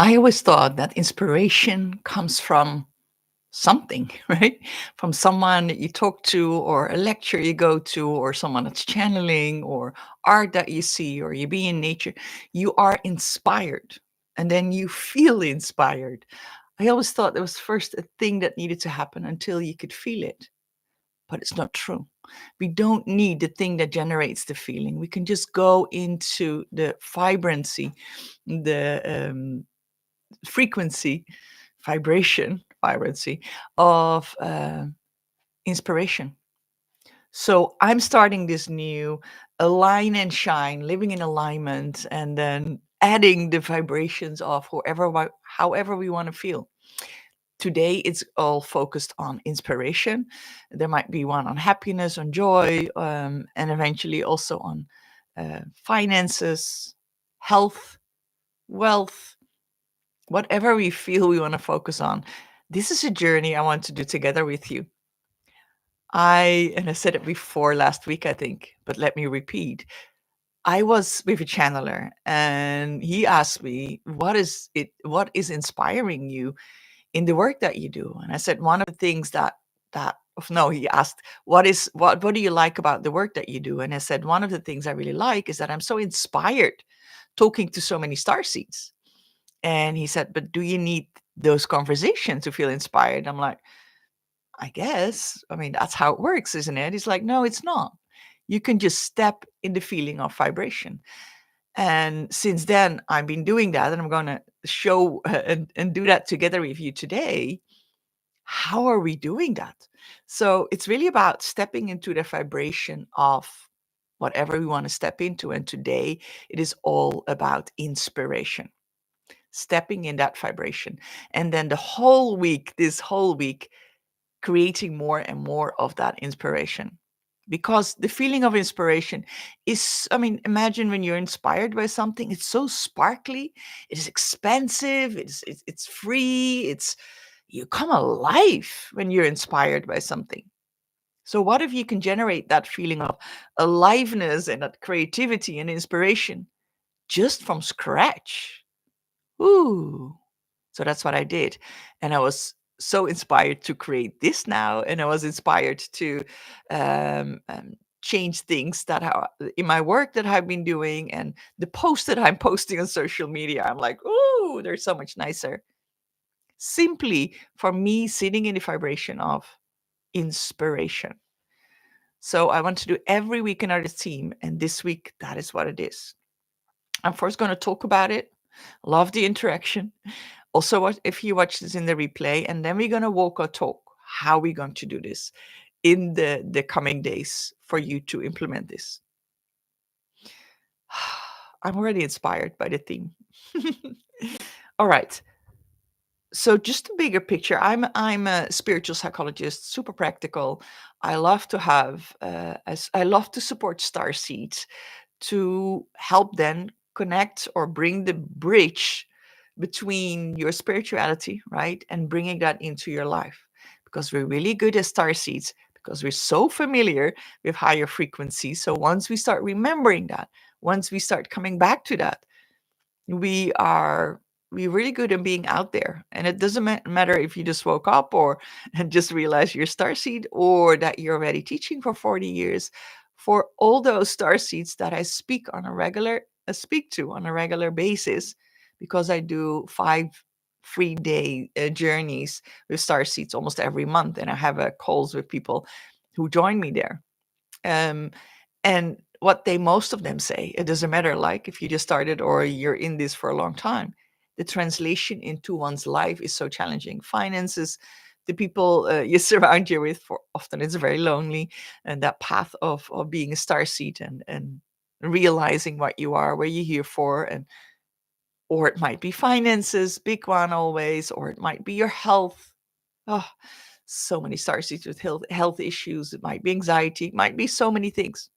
I always thought that inspiration comes from something, right? From someone that you talk to, or a lecture you go to, or someone that's channeling, or art that you see, or you be in nature. You are inspired, and then you feel inspired. I always thought there was first a thing that needed to happen until you could feel it, but it's not true. We don't need the thing that generates the feeling. We can just go into the vibrancy, the frequency, vibrancy of inspiration. So I'm starting this new align and shine, living in alignment, and then adding the vibrations of however we want to feel. Today it's all focused on inspiration. There might be one on happiness, on joy, and eventually also on finances, health, wealth, whatever we feel we want to focus on. This is a journey I want to do together with you. I said it before last week, I think, but let me repeat. I was with a channeler and he asked me, what is inspiring you in the work that you do? And I said, one of the things no, he asked, what do you like about the work that you do? And I said, one of the things I really like is that I'm so inspired talking to so many starseeds. And he said, but do you need those conversations to feel inspired? I'm like, I guess. I mean, that's how it works, isn't it? He's like, no, it's not. You can just step in the feeling of vibration. And since then, I've been doing that, and I'm going to show and do that together with you today. How are we doing that? So it's really about stepping into the vibration of whatever we want to step into. And today, it is all about inspiration, stepping in that vibration. And then this whole week, creating more and more of that inspiration. Because the feeling of inspiration is, I mean, imagine when you're inspired by something, it's so sparkly, it is expansive, it's free, you come alive when you're inspired by something. So what if you can generate that feeling of aliveness and that creativity and inspiration just from scratch? Ooh. So that's what I did. And I was so inspired to create this now. And I was inspired to change things in my work that I've been doing, and the posts that I'm posting on social media. I'm like, ooh, they're so much nicer. Simply for me sitting in the vibration of inspiration. So I want to do every week another theme. And this week, that is what it is. I'm first going to talk about it. Love the interaction. Also, if you watch this in the replay, and then we're going to walk or talk how we're going to do this in the coming days for you to implement this. I'm already inspired by the theme. All right. So just a bigger picture. I'm a spiritual psychologist, super practical. I love to I love to support starseeds to help them connect or bring the bridge between your spirituality, right, and bringing that into your life. Because we're really good as starseeds, because we're so familiar with higher frequencies. So once we start remembering that, once we start coming back to that, we are we're really good at being out there. And it doesn't matter if you just woke up or and just realized you're starseed, or that you're already teaching for 40 years. For all those starseeds that I speak to on a regular basis, because I do 5 free day journeys with starseeds almost every month, and I have calls with people who join me there. Um, and what most of them say, it doesn't matter, like if you just started or you're in this for a long time, the translation into one's life is so challenging. Finances, the people you surround you with, for often it's very lonely, and that path of being a starseed and realizing what you are, where you're here for, and or it might be finances, big one always, or it might be your health. Oh, so many starseeds with health issues. It might be anxiety. It might be so many things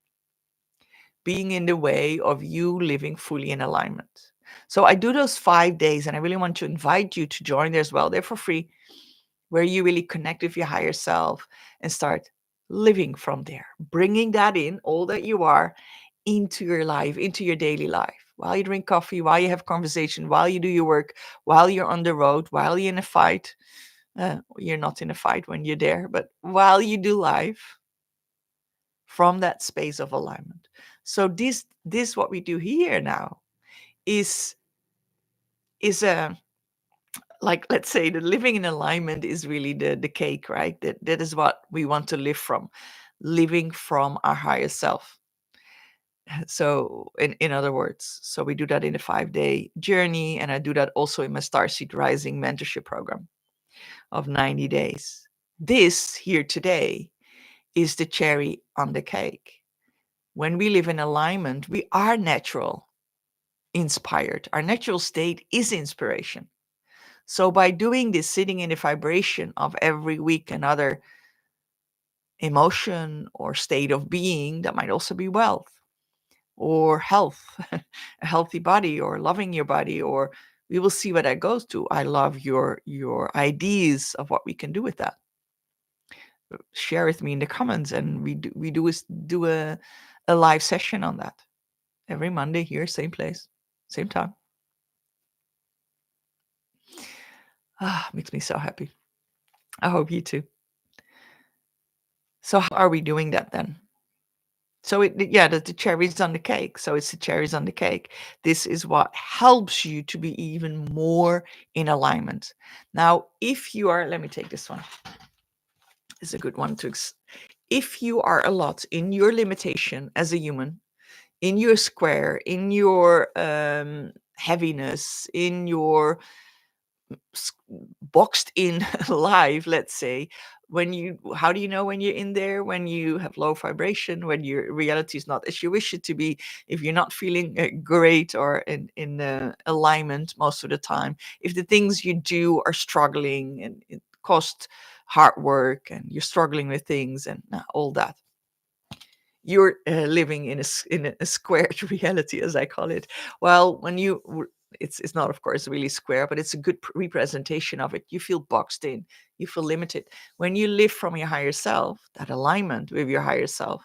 being in the way of you living fully in alignment. So I do those 5 days, and I really want to invite you to join there as well. They're for free, where you really connect with your higher self and start living from there, bringing that in, all that you are, into your life, into your daily life. while you drink coffee, while you have conversation, while you do your work, while you're on the road, while you're in a fight. You're not in a fight when you're there, but while you do life from that space of alignment. So this what we do here now is a, like, let's say the living in alignment is really the cake, right? That is what we want to live from, living from our higher self. So in other words, so we do that in a 5-day journey, and I do that also in my Starseed Rising mentorship program of 90 days. This here today is the cherry on the cake. When we live in alignment, we are natural inspired. Our natural state is inspiration. So by doing this, sitting in the vibration of every week another emotion or state of being, that might also be wealth or health, a healthy body, or loving your body, or we will see what that goes to. I love your ideas of what we can do with that. Share with me in the comments, and we do a live session on that every Monday here, same place, same time. Makes me so happy. I hope you too. So how are we doing that then? So the cherries on the cake. So it's the cherries on the cake. This is what helps you to be even more in alignment. Now, if you are, let me take this one. It's a good one to. If you are a lot in your limitation as a human, in your square, in your heaviness, in your boxed in life, let's say, how do you know when you're in there? When you have low vibration, when your reality is not as you wish it to be, if you're not feeling great or in alignment most of the time, if the things you do are struggling and it costs hard work, and you're struggling with things and all that, you're living in a squared reality, as I call it. Well, when it's not, of course, really square, but it's a good representation of it. You feel boxed in, you feel limited. When you live from your higher self, that alignment with your higher self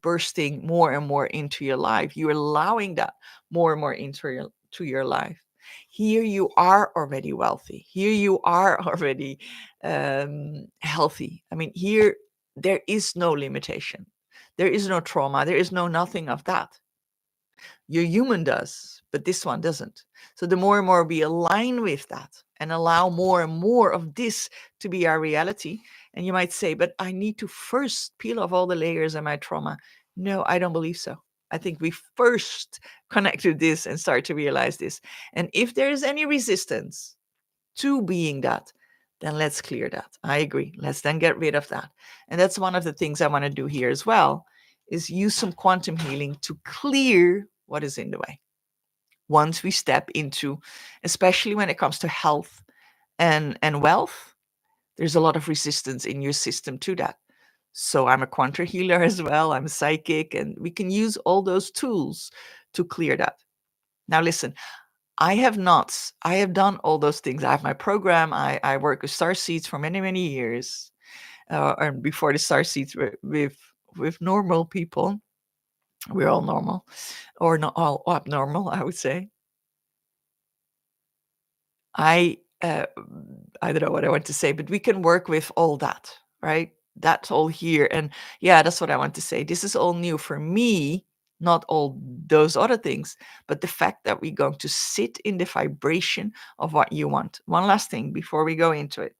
bursting more and more into your life, you're allowing that more and more to your life. Here you are already wealthy. Here you are already healthy. I mean, here there is no limitation. There is no trauma. There is no nothing of that. Your human does, but this one doesn't. So the more and more we align with that and allow more and more of this to be our reality, and you might say, but I need to first peel off all the layers of my trauma. No, I don't believe so. I think we first connect to this and start to realize this. And if there is any resistance to being that, then let's clear that. I agree. Let's then get rid of that. And that's one of the things I want to do here as well, is use some quantum healing to clear what is in the way. Once we step into, especially when it comes to health and wealth, there's a lot of resistance in your system to that. So I'm a quantum healer as well. I'm a psychic, and we can use all those tools to clear that. Now listen, I have done all those things. I have my program. I work with Starseeds for many, many years. And before the Starseeds with normal people. We're all normal, or not all abnormal, I would say. I I don't know what I want to say, but we can work with all that, right? That's all here. And yeah, that's what I want to say. This is all new for me, not all those other things, but the fact that we're going to sit in the vibration of what you want. One last thing before we go into it.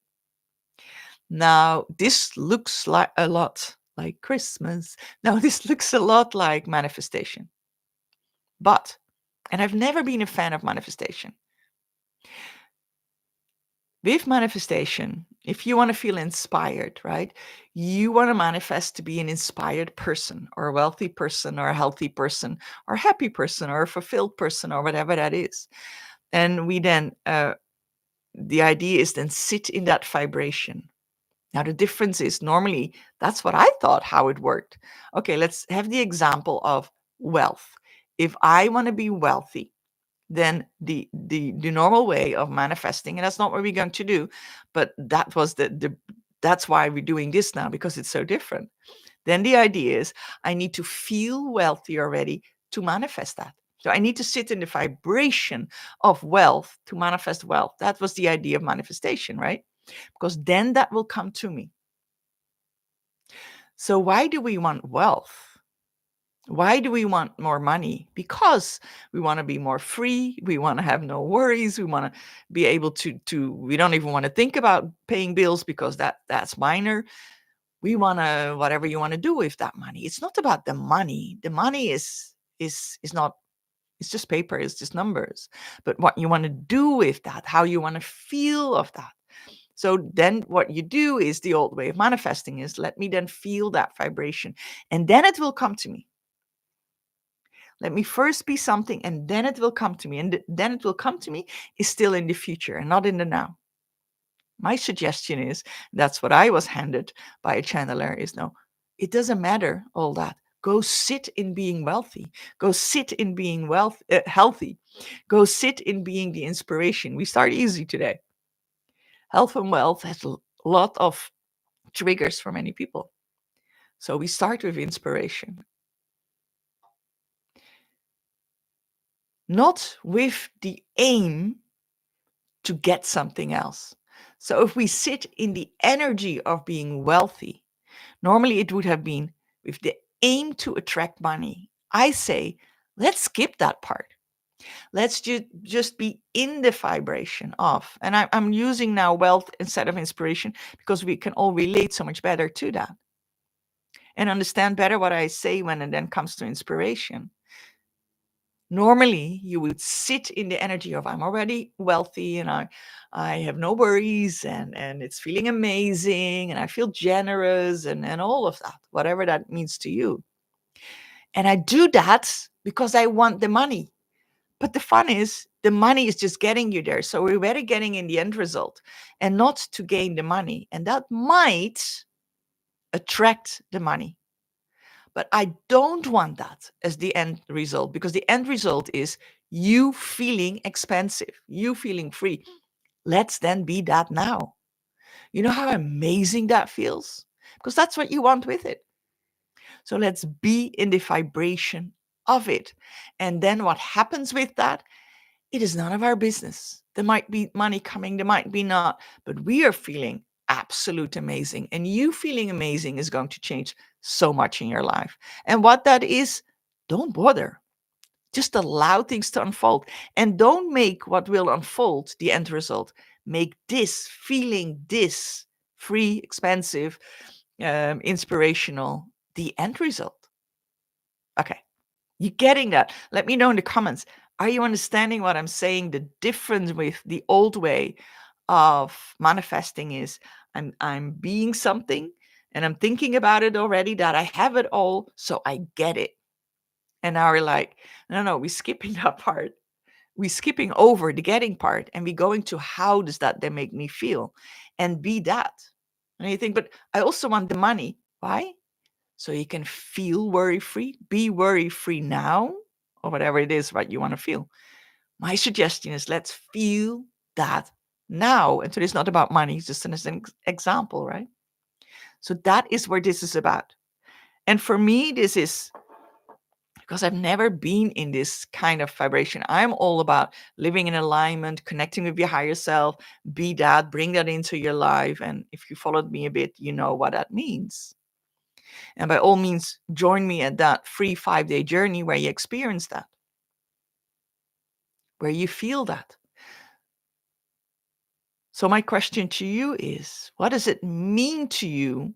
Now, this looks like a lot like Christmas. Now, this looks a lot like manifestation. But, and I've never been a fan of manifestation. With manifestation, if you want to feel inspired, right? You want to manifest to be an inspired person, or a wealthy person, or a healthy person, or a happy person, or a fulfilled person, or whatever that is. And we then, the idea is then sit in that vibration. Now, the difference is, normally, that's what I thought how it worked. Okay, let's have the example of wealth. If I want to be wealthy, then the normal way of manifesting, and that's not what we're going to do, but that was that's why we're doing this now, because it's so different. Then the idea is, I need to feel wealthy already to manifest that. So I need to sit in the vibration of wealth to manifest wealth. That was the idea of manifestation, right? Because then that will come to me. So why do we want wealth? Why do we want more money? Because we want to be more free. We want to have no worries. We want to be able to we don't even want to think about paying bills because that's minor. We want to whatever you want to do with that money. It's not about the money. The money is not, it's just paper, it's just numbers. But what you want to do with that, how you want to feel of that. So then what you do is the old way of manifesting is let me then feel that vibration and then it will come to me. Let me first be something and then it will come to me. And then it will come to me is still in the future and not in the now. My suggestion is, that's what I was handed by a channeler, is no, it doesn't matter all that. Go sit in being wealthy. Go sit in being healthy. Go sit in being the inspiration. We start easy today. Health and wealth has a lot of triggers for many people. So we start with inspiration. Not with the aim to get something else. So if we sit in the energy of being wealthy, normally it would have been with the aim to attract money. I say, let's skip that part. Let's just be in the vibration of, and I'm using now wealth instead of inspiration because we can all relate so much better to that and understand better what I say when it then comes to inspiration. Normally, you would sit in the energy of I'm already wealthy and I have no worries and it's feeling amazing and I feel generous and all of that, whatever that means to you. And I do that because I want the money. But the fun is the money is just getting you there. So we're better getting in the end result and not to gain the money. And that might attract the money. But I don't want that as the end result because the end result is you feeling expansive, you feeling free. Let's then be that now. You know how amazing that feels? Because that's what you want with it. So let's be in the vibration of it. And then what happens with that? It is none of our business. There might be money coming, there might be not, but we are feeling absolute amazing. And you feeling amazing is going to change so much in your life. And what that is, don't bother. Just allow things to unfold. And don't make what will unfold the end result. Make this, feeling this free, expansive, inspirational, the end result. Okay. You getting that? Let me know in the comments. Are you understanding what I'm saying? The difference with the old way of manifesting is I'm being something and I'm thinking about it already that I have it all, so I get it. And now we're like, no, we're skipping that part. We're skipping over the getting part and we're going to how does that then make me feel and be that. And you think, but I also want the money. Why? So you can feel worry free, be worry free now, or whatever it is what you want to feel. My suggestion is let's feel that now. And so it's not about money, it's just an example, right? So that is where this is about. And for me, this is because I've never been in this kind of vibration. I'm all about living in alignment, connecting with your higher self, be that, bring that into your life. And if you followed me a bit, you know what that means. And by all means, join me at that free 5-day journey where you experience that, where you feel that. So my question to you is, what does it mean to you?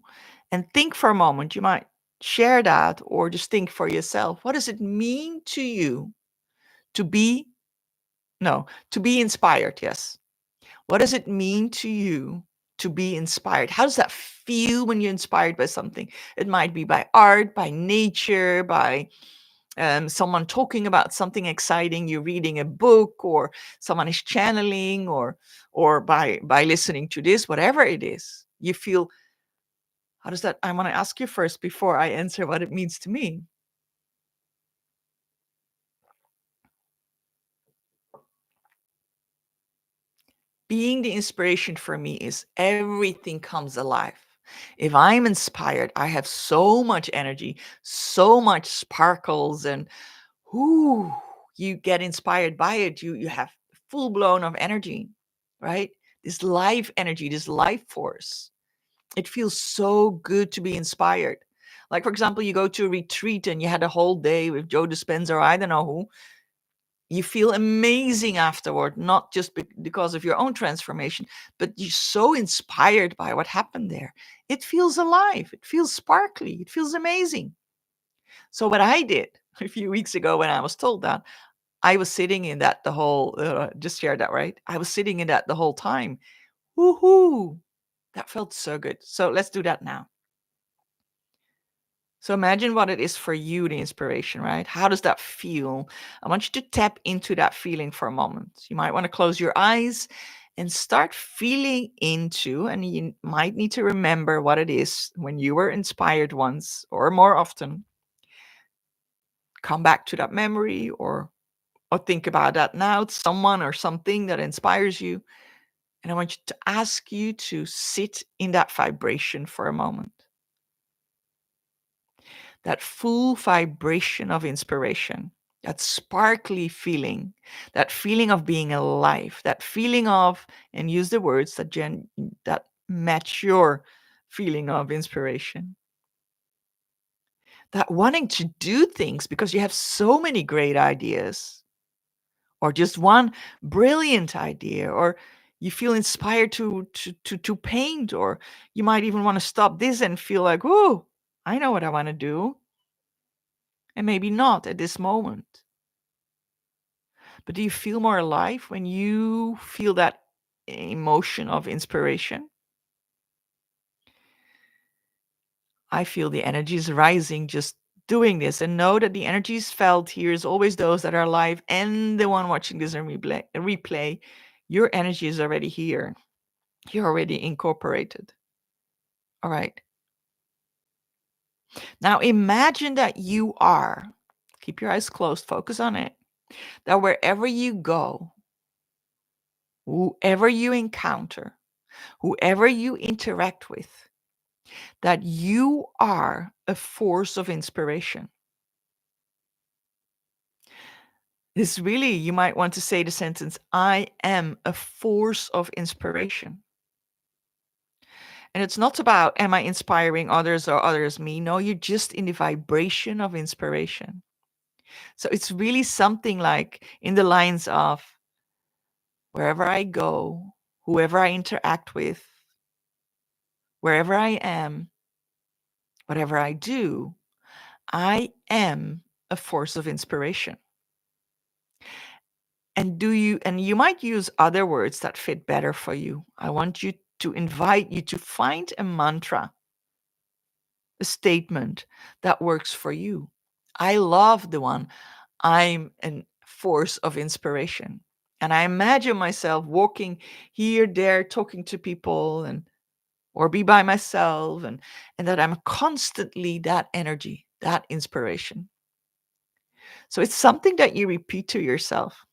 And think for a moment, you might share that or just think for yourself. What does it mean to you to be, no, to be inspired? Yes. What does it mean to you to be inspired? How does that feel when you're inspired by something? It might be by art, by nature, by someone talking about something exciting, you're reading a book, or someone is channeling, or by listening to this, whatever it is, you feel. How does that? I want to ask you first before I answer what it means to me. Being the inspiration for me is everything comes alive. If I'm inspired, I have so much energy, so much sparkles, and Ooh, you get inspired by it. You have full blown of energy, right? This life energy, this life force. It feels so good to be inspired. Like, for example, you go to a retreat and you had a whole day with Joe Dispenza or I don't know who. You feel amazing afterward, not just because of your own transformation, but you're so inspired by what happened there. It feels alive. It feels sparkly. It feels amazing. So what I did a few weeks ago when I was told that, I was sitting in that the whole, just shared that, right? I was sitting in that the whole time. Woohoo! That felt so good. So let's do that now. So imagine what it is for you, the inspiration, right? How does that feel? I want you to tap into that feeling for a moment. You might want to close your eyes and start feeling into, and you might need to remember what it is when you were inspired once or more often. Come back to that memory or think about that now, someone or something that inspires you. And I want you to ask you to sit in that vibration for a moment. That full vibration of inspiration, that sparkly feeling, that feeling of being alive, that feeling of, and use the words that match your feeling of inspiration. That wanting to do things because you have so many great ideas, or just one brilliant idea, or you feel inspired to paint, or you might even want to stop this and feel like, oh, I know what I want to do. And maybe not at this moment. But do you feel more alive when you feel that emotion of inspiration? I feel the energy is rising just doing this, and know that the energy is felt here is always those that are alive and the one watching this in replay. Your energy is already here. You're already incorporated. All right. Now imagine that you are, keep your eyes closed, focus on it, that wherever you go, whoever you encounter, whoever you interact with, that you are a force of inspiration. This really, you might want to say the sentence, I am a force of inspiration. And it's not about, am I inspiring others or others me? No, you're just in the vibration of inspiration. So it's really something like in the lines of, wherever I go, whoever I interact with, wherever I am, whatever I do, I am a force of inspiration. And you might use other words that fit better for you. I want you to invite you to find a mantra, a statement that works for you. I love the one, I'm a force of inspiration. And I imagine myself walking here, there, talking to people, and or be by myself, and that I'm constantly that energy, that inspiration. So it's something that you repeat to yourself.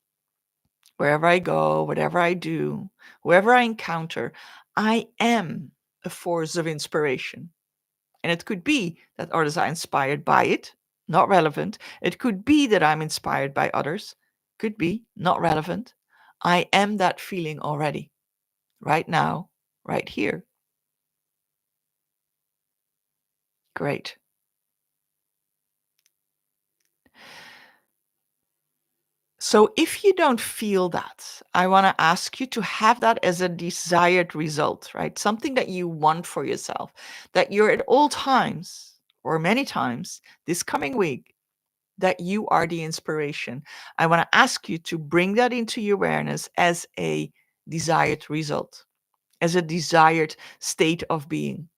Wherever I go, whatever I do, whoever I encounter, I am a force of inspiration. And it could be that others are inspired by it, not relevant. It could be that I'm inspired by others, could be not relevant. I am that feeling already, right now, right here. Great. So if you don't feel that, I want to ask you to have that as a desired result, right? Something that you want for yourself, that you're at all times or many times this coming week, that you are the inspiration. I want to ask you to bring that into your awareness as a desired result, as a desired state of being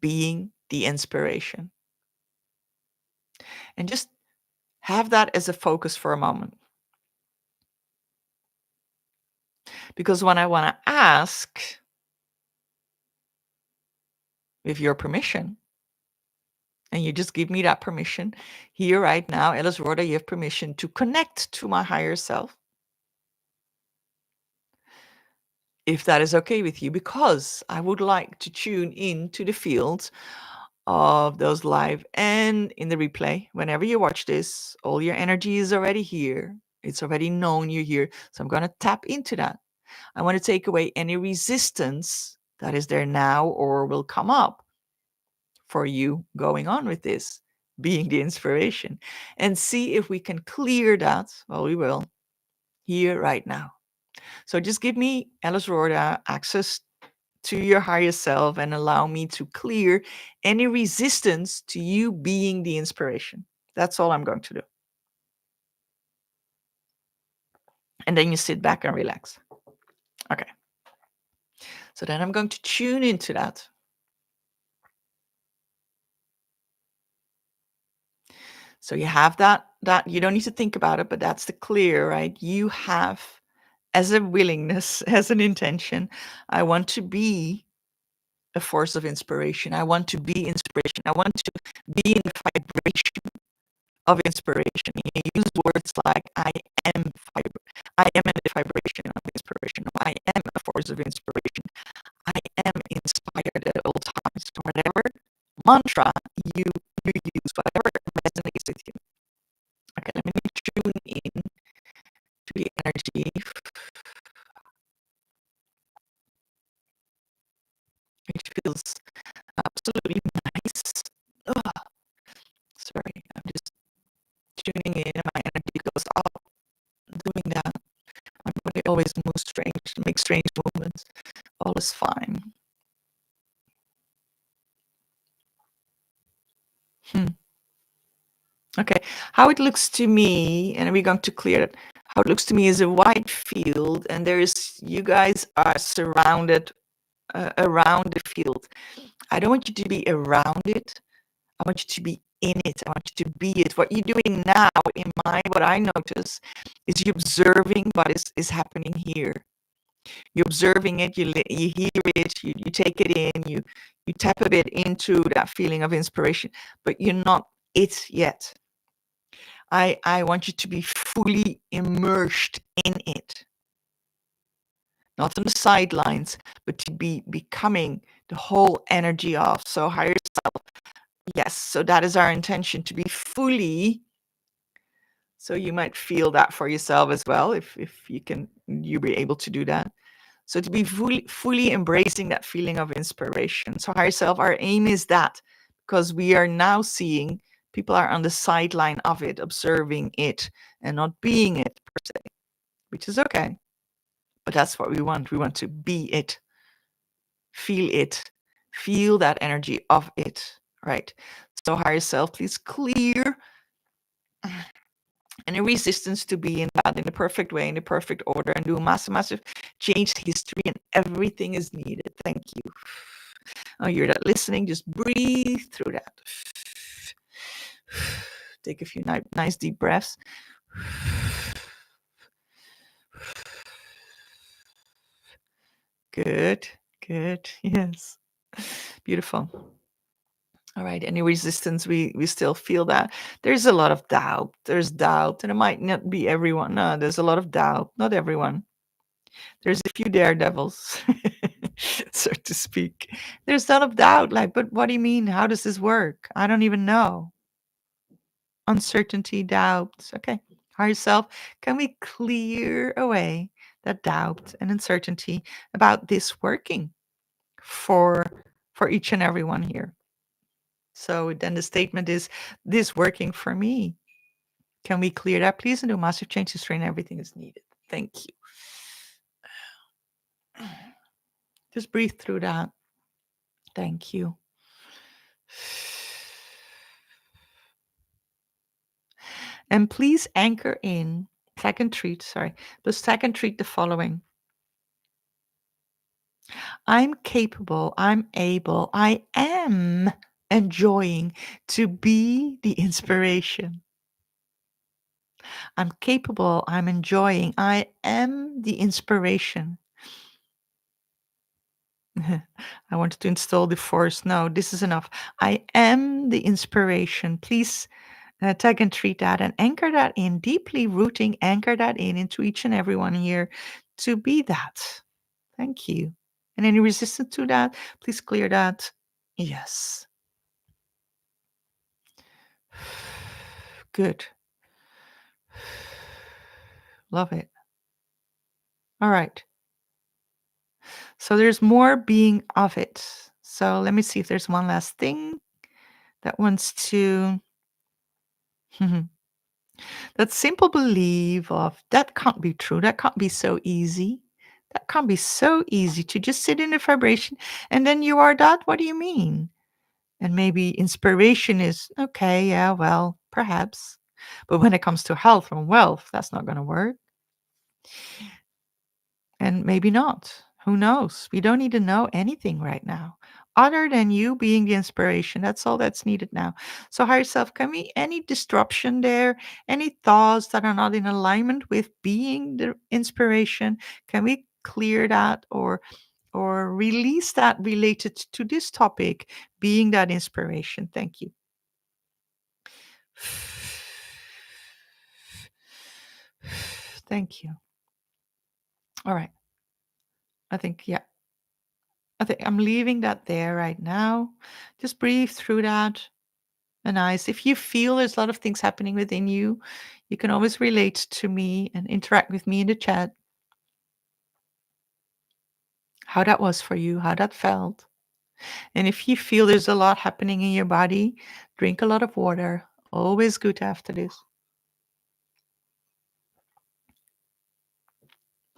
the inspiration. And just have that as a focus for a moment. Because when I want to ask, with your permission, and you just give me that permission here right now, Alice Rhoda, you have permission to connect to my higher self, if that is okay with you, because I would like to tune in to the field of those live and in the replay. Whenever you watch this, all your energy is already here. It's already known you're here. So I'm going to tap into that. I want to take away any resistance that is there now or will come up for you going on with this, being the inspiration, and see if we can clear that. Well, we will here right now. So just give me, Alice Rorda, access to your higher self and allow me to clear any resistance to you being the inspiration. That's all I'm going to do. And then you sit back and relax. Okay. So then I'm going to tune into that. So you have that you don't need to think about it, but that's the clear, right? You have as a willingness, as an intention, I want to be a force of inspiration. I want to be inspiration. I want to be in the vibration of inspiration. You use words like I am in the vibration of inspiration. I am a force of inspiration. I am inspired at all times. Whatever mantra you use, whatever resonates with you. Okay, let me tune in to the energy. It feels absolutely nice. Ugh, sorry, I'm just tuning in and my energy goes up doing that. My body always moves strange, makes strange movements. All is fine. Okay, how it looks to me, and we're going to clear it. How it looks to me is a wide field, and you guys are surrounded around the field. I don't want you to be around it. I want you to be in it. I want you to be it. What you're doing now, what I notice, is you're observing what is happening here. You're observing it. You hear it. You take it in. You tap a bit into that feeling of inspiration, but you're not it yet. I want you to be fully immersed in it, not on the sidelines, but to be becoming the whole energy of. So higher self. Yes, so that is our intention, to be fully. So you might feel that for yourself as well, if you be able to do that. So to be fully embracing that feeling of inspiration. So higher self, our aim is that, because we are now seeing people are on the sideline of it, observing it and not being it per se, which is okay. But that's what we want. We want to be it, feel that energy of it, right? So higher self, please clear any resistance to be in that in the perfect way, in the perfect order, and do a massive change history, and everything is needed. Thank you. Oh, you're not listening. Just breathe through that. Take a few nice deep breaths. Good. Yes. Beautiful. All right. Any resistance, we still feel that. There's a lot of doubt. There's doubt, and it might not be everyone. No, there's a lot of doubt. Not everyone. There's a few daredevils, so to speak. There's a lot of doubt, like, but what do you mean? How does this work? I don't even know. Uncertainty, doubts. Okay. Higher self, can we clear away that doubt and uncertainty about this working for each and every one here? So then the statement is, this working for me. Can we clear that, please, and do massive change to strain? Everything is needed. Thank you. Just breathe through that. Thank you. And please anchor in second treat the following. I'm capable, I'm able, I am enjoying to be the inspiration. I'm capable, I'm enjoying, I am the inspiration. I wanted to install the force. No, this is enough. I am the inspiration. Please tag and treat that and anchor that in, deeply rooting, anchor that in into each and every one here to be that. Thank you. And any resistance to that, please clear that. Yes. Good. Love it. All right. So there's more being of it. So let me see if there's one last thing that wants to. That simple belief of that can't be true. That can't be so easy. That can't be so easy to just sit in the vibration and then you are that. What do you mean? And maybe inspiration is okay. Yeah, well, perhaps. But when it comes to health and wealth, that's not going to work. And maybe not. Who knows? We don't need to know anything right now other than you being the inspiration. That's all that's needed now. So, higher self, can we, any disruption there, any thoughts that are not in alignment with being the inspiration, can we clear that or release that related to this topic, being that inspiration? Thank you. Thank you. All right. I think, yeah, I think I'm leaving that there right now. Just breathe through that. And nice. If you feel there's a lot of things happening within you, you can always relate to me and interact with me in the chat. How that was for you, how that felt. And if you feel there's a lot happening in your body, drink a lot of water. Always good after this.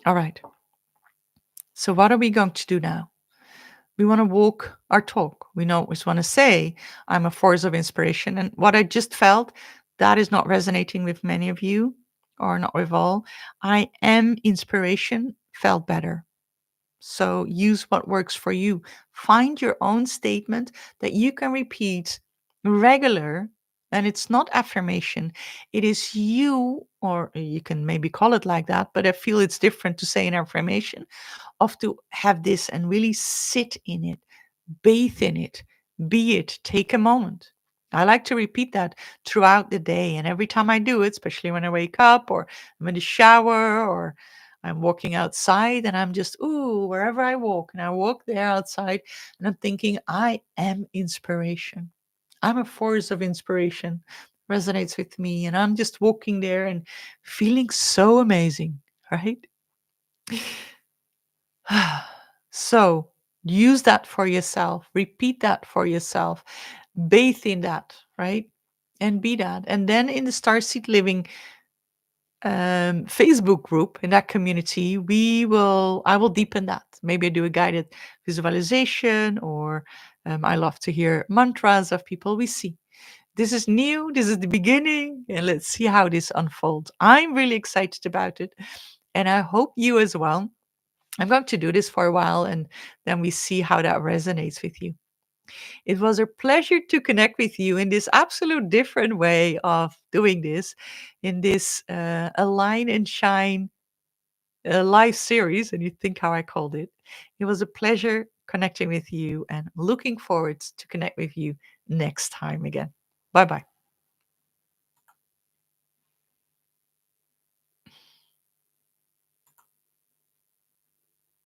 All right. So, what are we going to do now? We want to walk our talk. We know we just want to say, I'm a force of inspiration. And what I just felt, that is not resonating with many of you or not with all. I am inspiration felt better. So use what works for you. Find your own statement that you can repeat regular. And it's not affirmation. It is you, or you can maybe call it like that, but I feel it's different to say an affirmation of to have this and really sit in it, bathe in it, be it, take a moment. I like to repeat that throughout the day. And every time I do it, especially when I wake up or I'm in the shower or I'm walking outside and I'm just, ooh, wherever I walk, and I walk there outside and I'm thinking, I am inspiration. I'm a force of inspiration. Resonates with me. And I'm just walking there and feeling so amazing, right? So use that for yourself, repeat that for yourself, bathe in that, right? And be that. And then in the Starseed Living Facebook group, in that community, I will deepen that. Maybe I do a guided visualization, or I love to hear mantras of people. We see. This is new, this is the beginning, and let's see how this unfolds. I'm really excited about it, and I hope you as well. I'm going to do this for a while and then we see how that resonates with you. It was a pleasure to connect with you in this absolute different way of doing this, in this Align and Shine live series. And you think how I called it. It was a pleasure connecting with you and looking forward to connect with you next time again. Bye bye.